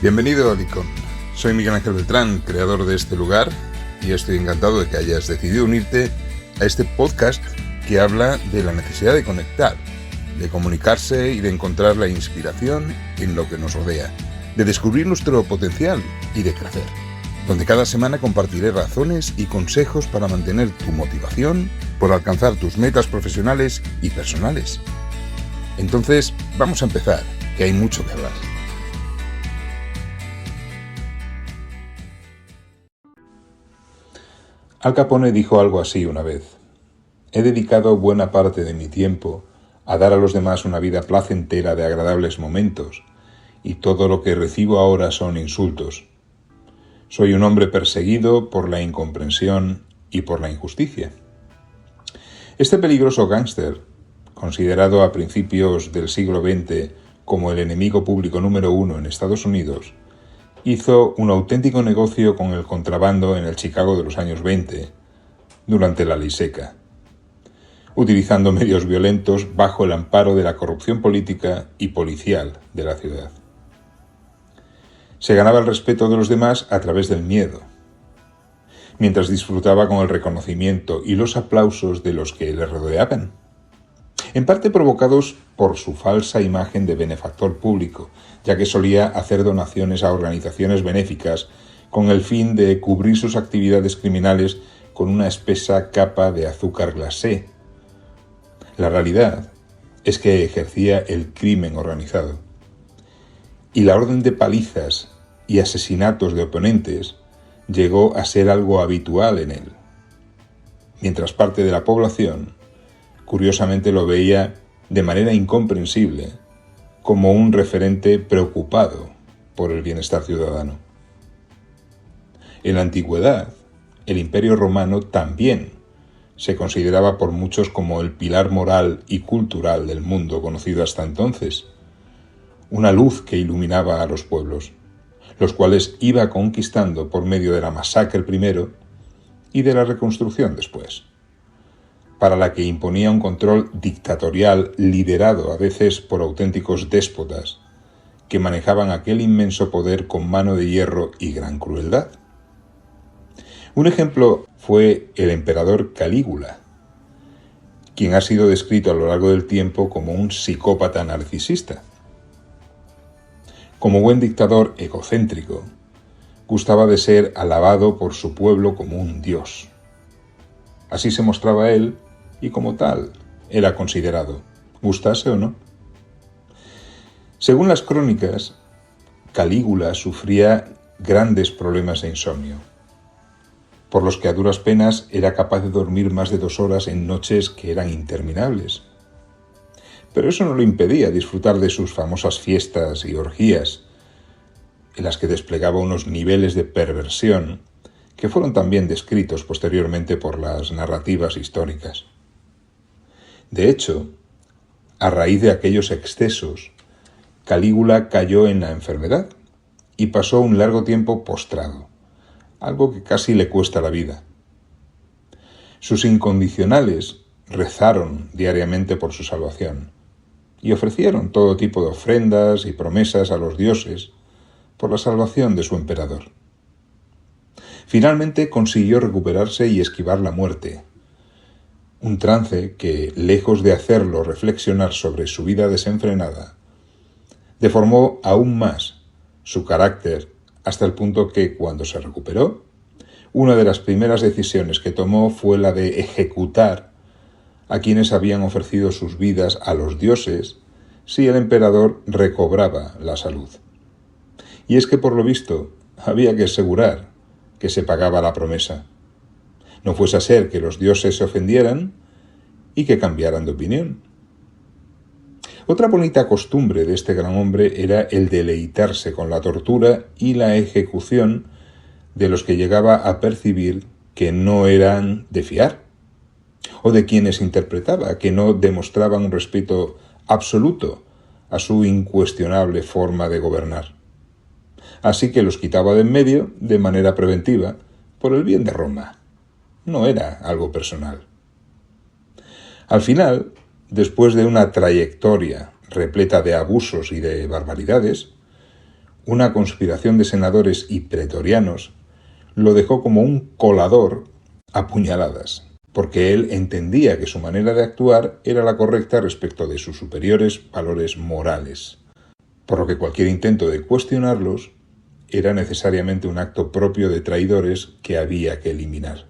Bienvenido a Licon. Soy Miguel Ángel Beltrán, creador de este lugar, y estoy encantado de que hayas decidido unirte a este podcast que habla de la necesidad de conectar, de comunicarse y de encontrar la inspiración en lo que nos rodea, de descubrir nuestro potencial y de crecer, donde cada semana compartiré razones y consejos para mantener tu motivación por alcanzar tus metas profesionales y personales. Entonces, vamos a empezar, que hay mucho que hablar. Al Capone dijo algo así una vez: he dedicado buena parte de mi tiempo a dar a los demás una vida placentera de agradables momentos, y todo lo que recibo ahora son insultos. Soy un hombre perseguido por la incomprensión y por la injusticia. Este peligroso gángster, considerado a principios del siglo XX como el enemigo público número 1 en Estados Unidos, hizo un auténtico negocio con el contrabando en el Chicago de los años 20, durante la ley seca, utilizando medios violentos bajo el amparo de la corrupción política y policial de la ciudad. Se ganaba el respeto de los demás a través del miedo, mientras disfrutaba con el reconocimiento y los aplausos de los que le rodeaban, en parte provocados por su falsa imagen de benefactor público, ya que solía hacer donaciones a organizaciones benéficas con el fin de cubrir sus actividades criminales con una espesa capa de azúcar glacé. La realidad es que ejercía el crimen organizado, y la orden de palizas y asesinatos de oponentes llegó a ser algo habitual en él, mientras parte de la población curiosamente lo veía de manera incomprensible como un referente preocupado por el bienestar ciudadano. En la antigüedad, el Imperio Romano también se consideraba por muchos como el pilar moral y cultural del mundo conocido hasta entonces, una luz que iluminaba a los pueblos, los cuales iba conquistando por medio de la masacre primero y de la reconstrucción después, para la que imponía un control dictatorial liderado a veces por auténticos déspotas que manejaban aquel inmenso poder con mano de hierro y gran crueldad. Un ejemplo fue el emperador Calígula, quien ha sido descrito a lo largo del tiempo como un psicópata narcisista. Como buen dictador egocéntrico, gustaba de ser alabado por su pueblo como un dios. Así se mostraba él, y como tal era considerado, gustase o no. Según las crónicas, Calígula sufría grandes problemas de insomnio, por los que a duras penas era capaz de dormir más de 2 horas en noches que eran interminables. Pero eso no le impedía disfrutar de sus famosas fiestas y orgías, en las que desplegaba unos niveles de perversión que fueron también descritos posteriormente por las narrativas históricas. De hecho, a raíz de aquellos excesos, Calígula cayó en la enfermedad y pasó un largo tiempo postrado, algo que casi le cuesta la vida. Sus incondicionales rezaron diariamente por su salvación y ofrecieron todo tipo de ofrendas y promesas a los dioses por la salvación de su emperador. Finalmente consiguió recuperarse y esquivar la muerte, un trance que, lejos de hacerlo reflexionar sobre su vida desenfrenada, deformó aún más su carácter hasta el punto que, cuando se recuperó, una de las primeras decisiones que tomó fue la de ejecutar a quienes habían ofrecido sus vidas a los dioses si el emperador recobraba la salud. Y es que, por lo visto, había que asegurar que se pagaba la promesa. No fuese a ser que los dioses se ofendieran y que cambiaran de opinión. Otra bonita costumbre de este gran hombre era el deleitarse con la tortura y la ejecución de los que llegaba a percibir que no eran de fiar, o de quienes interpretaba que no demostraban un respeto absoluto a su incuestionable forma de gobernar. Así que los quitaba de en medio de manera preventiva por el bien de Roma. No era algo personal. Al final, después de una trayectoria repleta de abusos y de barbaridades, una conspiración de senadores y pretorianos lo dejó como un colador a puñaladas, porque él entendía que su manera de actuar era la correcta respecto de sus superiores valores morales, por lo que cualquier intento de cuestionarlos era necesariamente un acto propio de traidores que había que eliminar.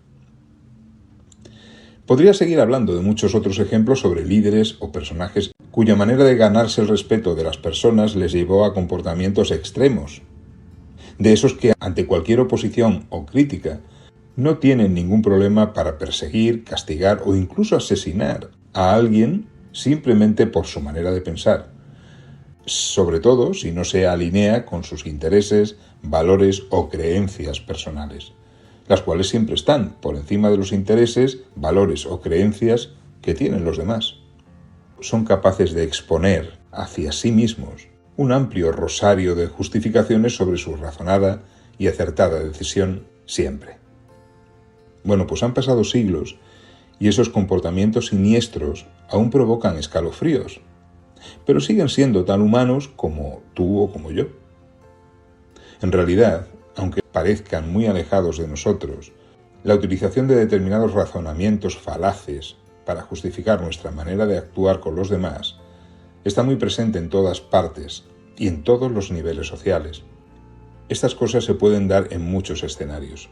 Podría seguir hablando de muchos otros ejemplos sobre líderes o personajes cuya manera de ganarse el respeto de las personas les llevó a comportamientos extremos, de esos que ante cualquier oposición o crítica no tienen ningún problema para perseguir, castigar o incluso asesinar a alguien simplemente por su manera de pensar, sobre todo si no se alinea con sus intereses, valores o creencias personales, las cuales siempre están por encima de los intereses, valores o creencias que tienen los demás. Son capaces de exponer hacia sí mismos un amplio rosario de justificaciones sobre su razonada y acertada decisión siempre. Bueno, pues han pasado siglos y esos comportamientos siniestros aún provocan escalofríos, pero siguen siendo tan humanos como tú o como yo. En realidad, aunque parezcan muy alejados de nosotros, la utilización de determinados razonamientos falaces para justificar nuestra manera de actuar con los demás está muy presente en todas partes y en todos los niveles sociales. Estas cosas se pueden dar en muchos escenarios.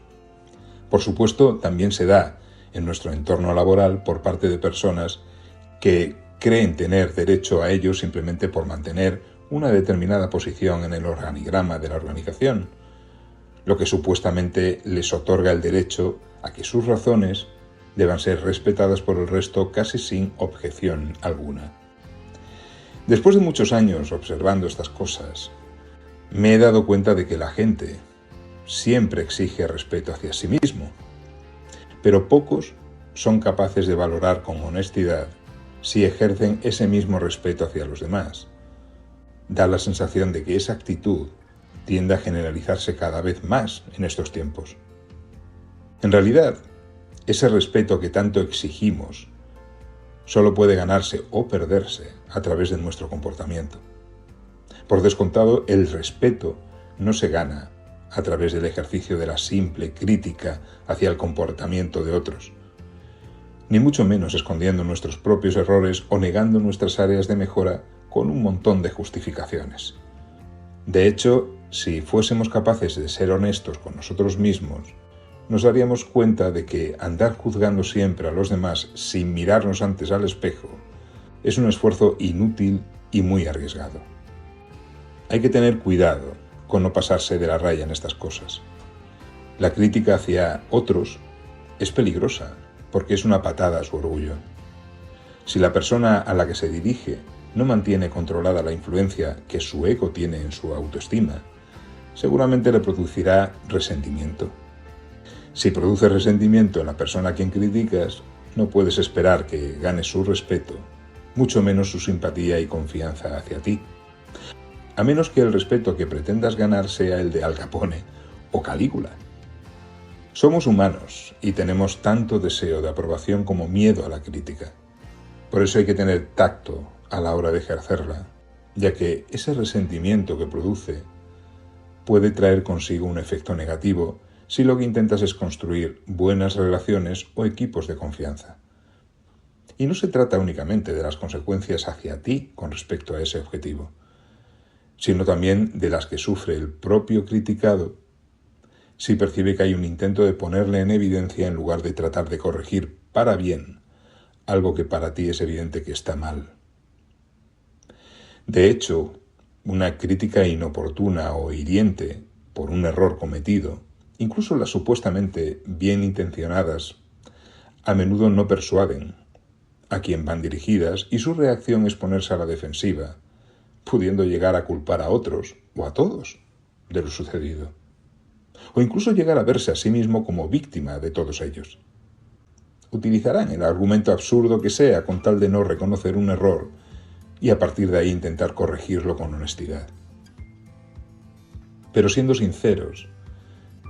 Por supuesto, también se da en nuestro entorno laboral por parte de personas que creen tener derecho a ello simplemente por mantener una determinada posición en el organigrama de la organización, lo que supuestamente les otorga el derecho a que sus razones deban ser respetadas por el resto casi sin objeción alguna. Después de muchos años observando estas cosas, me he dado cuenta de que la gente siempre exige respeto hacia sí mismo, pero pocos son capaces de valorar con honestidad si ejercen ese mismo respeto hacia los demás. Da la sensación de que esa actitud tiende a generalizarse cada vez más en estos tiempos. En realidad, ese respeto que tanto exigimos solo puede ganarse o perderse a través de nuestro comportamiento. Por descontado, el respeto no se gana a través del ejercicio de la simple crítica hacia el comportamiento de otros, ni mucho menos escondiendo nuestros propios errores o negando nuestras áreas de mejora con un montón de justificaciones. De hecho, si fuésemos capaces de ser honestos con nosotros mismos, nos daríamos cuenta de que andar juzgando siempre a los demás sin mirarnos antes al espejo es un esfuerzo inútil y muy arriesgado. Hay que tener cuidado con no pasarse de la raya en estas cosas. La crítica hacia otros es peligrosa porque es una patada a su orgullo. Si la persona a la que se dirige no mantiene controlada la influencia que su ego tiene en su autoestima, seguramente le producirá resentimiento. Si produce resentimiento en la persona a quien criticas, no puedes esperar que gane su respeto, mucho menos su simpatía y confianza hacia ti. A menos que el respeto que pretendas ganar sea el de Al Capone o Calígula. Somos humanos y tenemos tanto deseo de aprobación como miedo a la crítica. Por eso hay que tener tacto a la hora de ejercerla, ya que ese resentimiento que produce puede traer consigo un efecto negativo si lo que intentas es construir buenas relaciones o equipos de confianza. Y no se trata únicamente de las consecuencias hacia ti con respecto a ese objetivo, sino también de las que sufre el propio criticado si percibe que hay un intento de ponerle en evidencia en lugar de tratar de corregir para bien algo que para ti es evidente que está mal. De hecho, una crítica inoportuna o hiriente por un error cometido, incluso las supuestamente bien intencionadas, a menudo no persuaden a quien van dirigidas y su reacción es ponerse a la defensiva, pudiendo llegar a culpar a otros o a todos de lo sucedido, o incluso llegar a verse a sí mismo como víctima de todos ellos. Utilizarán el argumento absurdo que sea con tal de no reconocer un error y a partir de ahí intentar corregirlo con honestidad. Pero siendo sinceros,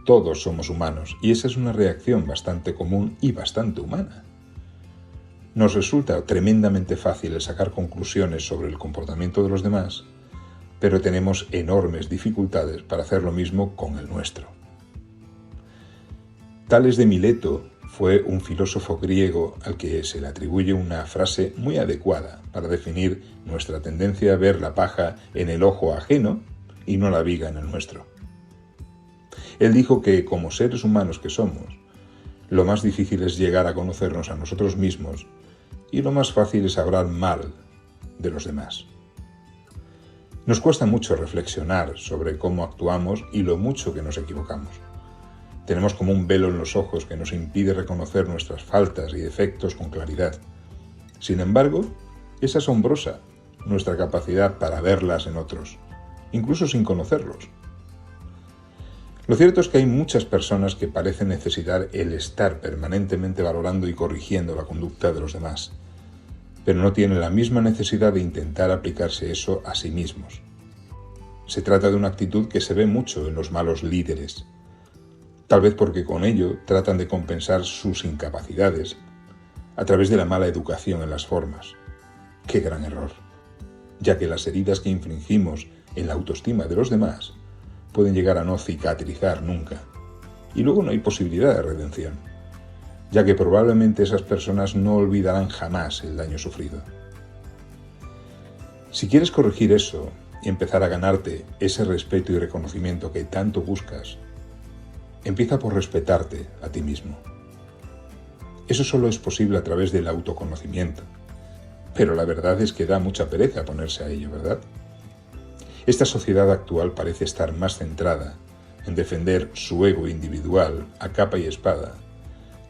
todos somos humanos y esa es una reacción bastante común y bastante humana. Nos resulta tremendamente fácil sacar conclusiones sobre el comportamiento de los demás pero tenemos enormes dificultades para hacer lo mismo con el nuestro. Tales de Mileto fue un filósofo griego al que se le atribuye una frase muy adecuada para definir nuestra tendencia a ver la paja en el ojo ajeno y no la viga en el nuestro. Él dijo que, como seres humanos que somos, lo más difícil es llegar a conocernos a nosotros mismos y lo más fácil es hablar mal de los demás. Nos cuesta mucho reflexionar sobre cómo actuamos y lo mucho que nos equivocamos. Tenemos como un velo en los ojos que nos impide reconocer nuestras faltas y defectos con claridad. Sin embargo, es asombrosa nuestra capacidad para verlas en otros, incluso sin conocerlos. Lo cierto es que hay muchas personas que parecen necesitar el estar permanentemente valorando y corrigiendo la conducta de los demás, pero no tienen la misma necesidad de intentar aplicarse eso a sí mismos. Se trata de una actitud que se ve mucho en los malos líderes, tal vez porque con ello tratan de compensar sus incapacidades a través de la mala educación en las formas. ¡Qué gran error! Ya que las heridas que infligimos en la autoestima de los demás pueden llegar a no cicatrizar nunca, y luego no hay posibilidad de redención, ya que probablemente esas personas no olvidarán jamás el daño sufrido. Si quieres corregir eso y empezar a ganarte ese respeto y reconocimiento que tanto buscas, empieza por respetarte a ti mismo. Eso solo es posible a través del autoconocimiento, pero la verdad es que da mucha pereza ponerse a ello, ¿verdad? Esta sociedad actual parece estar más centrada en defender su ego individual a capa y espada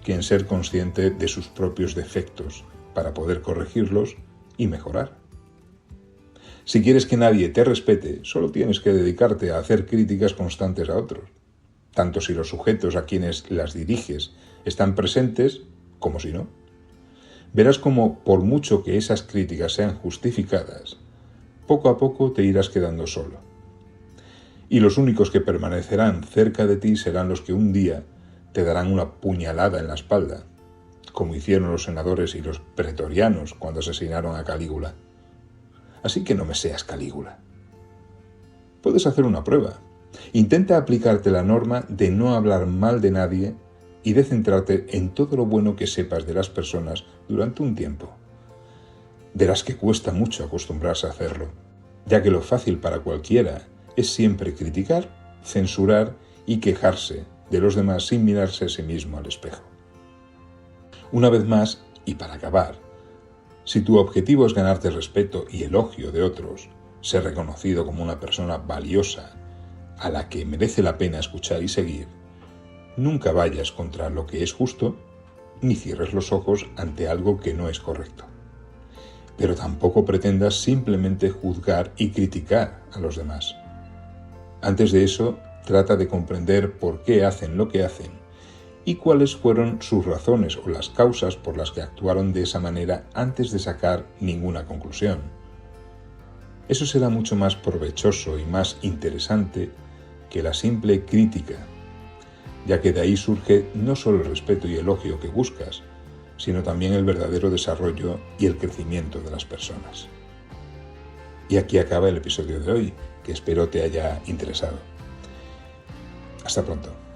que en ser consciente de sus propios defectos para poder corregirlos y mejorar. Si quieres que nadie te respete, solo tienes que dedicarte a hacer críticas constantes a otros, tanto si los sujetos a quienes las diriges están presentes como si no. Verás como, por mucho que esas críticas sean justificadas, poco a poco te irás quedando solo. Y los únicos que permanecerán cerca de ti serán los que un día te darán una puñalada en la espalda, como hicieron los senadores y los pretorianos cuando asesinaron a Calígula. Así que no me seas Calígula. Puedes hacer una prueba. Intenta aplicarte la norma de no hablar mal de nadie y de centrarte en todo lo bueno que sepas de las personas durante un tiempo. Verás que cuesta mucho acostumbrarse a hacerlo, ya que lo fácil para cualquiera es siempre criticar, censurar y quejarse de los demás sin mirarse a sí mismo al espejo. Una vez más, y para acabar, si tu objetivo es ganarte respeto y elogio de otros, ser reconocido como una persona valiosa a la que merece la pena escuchar y seguir, nunca vayas contra lo que es justo, ni cierres los ojos ante algo que no es correcto. Pero tampoco pretendas simplemente juzgar y criticar a los demás. Antes de eso, trata de comprender por qué hacen lo que hacen y cuáles fueron sus razones o las causas por las que actuaron de esa manera antes de sacar ninguna conclusión. Eso será mucho más provechoso y más interesante que la simple crítica, ya que de ahí surge no solo el respeto y elogio que buscas, sino también el verdadero desarrollo y el crecimiento de las personas. Y aquí acaba el episodio de hoy, que espero te haya interesado. Hasta pronto.